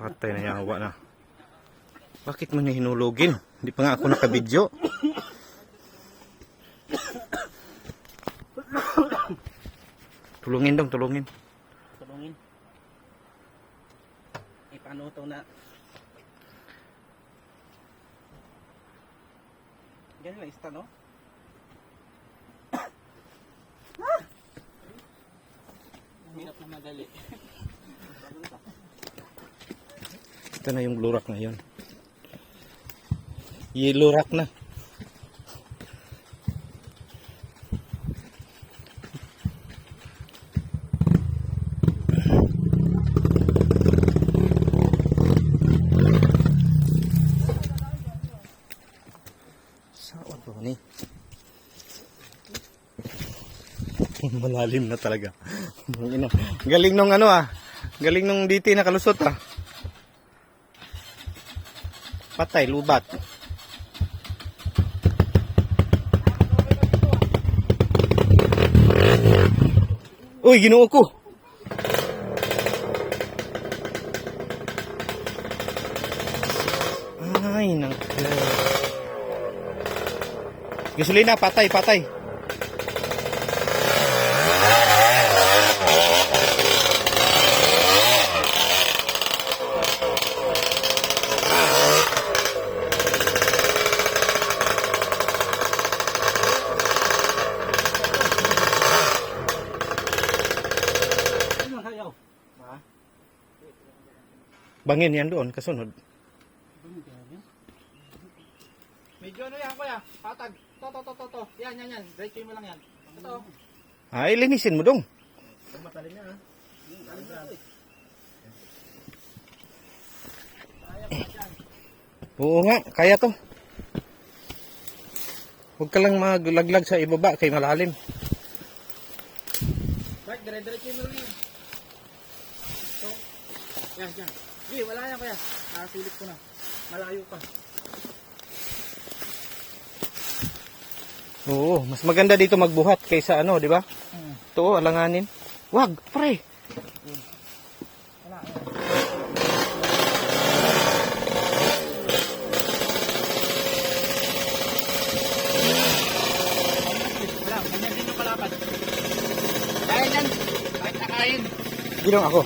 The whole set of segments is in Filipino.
Patay na yawa na. Bakit mo niya hinulugin? Hindi pa nga ako nakabidyo. Tulungin dong, tulungin. Tulungin. Paano ito na? Ganyan lang ista, no? Hirap na madali. Ito na yung blue rock na yun. Yellow rock na. Saan ba ni? Malalim na talaga. Galing nung ano ah. Galing nung DT na kalusot ah. Patay, lubat. Uy, ginoo ko. Ay, nangka. Gasolina, patay, patay. Bangin yan doon, kasunod. Medyo ano yan, kuya? Patag. To. Yan. Diretso mo lang yan. Ito. Ay, linisin mo dong. Matalim yan, ha? Oo nga, kaya to. Huwag ka lang maglaglag sa ibaba kay malalim. Bak, dire-diretso mo lang yan. Ito. Yan. Hindi, wala yan, kuya. Nakasilip ko na. Malayo pa. Oo, mas maganda dito magbuhat kaysa ano, di ba? Ito, alanganin. Wag, pre. Wala. Wala, ganyan din yung kalapad. Kaya yan. Kahit nakain. Ginong ako.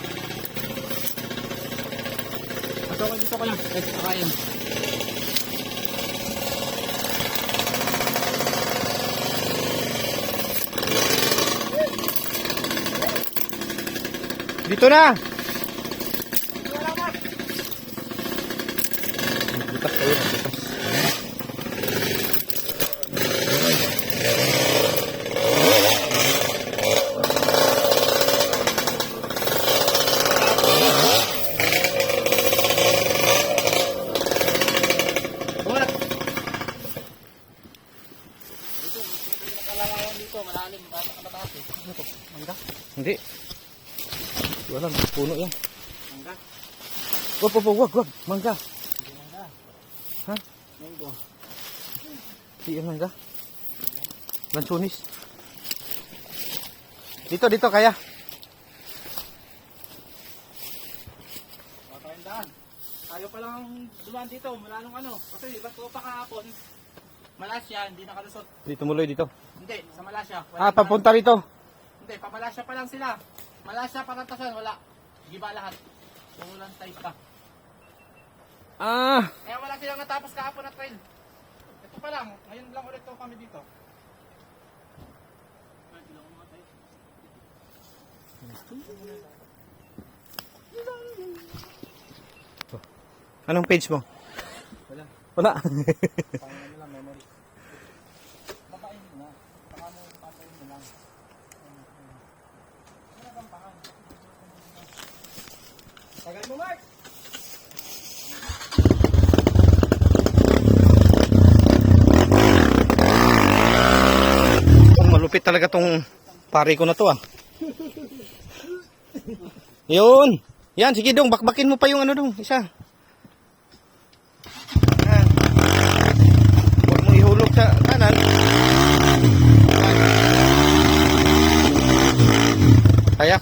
Dito ko lang. Kahit nakain. Dito na. Butas kayo, butas. Dito, malalim. Bata ka mataas eh. Ano to? Mangga? Hindi. Wala, puno yan. Mangga? Wag. Mangga. Hindi mangga. Ha? Mango. Di yan mangga. Lansunis. Dito kaya. Baka yung daan. Tayo pa lang dumaan dito. Mula nung ano. Kasi iba ko pa kahapon. Malasya, hindi nakalusot. Dito muloy dito. Hindi, sa Malasya. Papunta rito. Hindi, papalasya pa lang sila. Malasya, Parantasan, wala. Giba lahat. Umulan type pa. Kaya wala silang natapos kahapon na trail. Ito pa lang. Ngayon lang ulit kami dito. Anong page mo? Wala. Wala. Pangalan mo lang, memory. Babain mo na. Baka mo papain mo lang. Ano bang pangalan? Tagal mo, Mark! Malupit talaga tong pare ko na to ah. Yun. Yan, sige dong, bakbakin mo pa yung ano dong, isa. Yan. Huwag mo ihulog sa kanan. Kaya.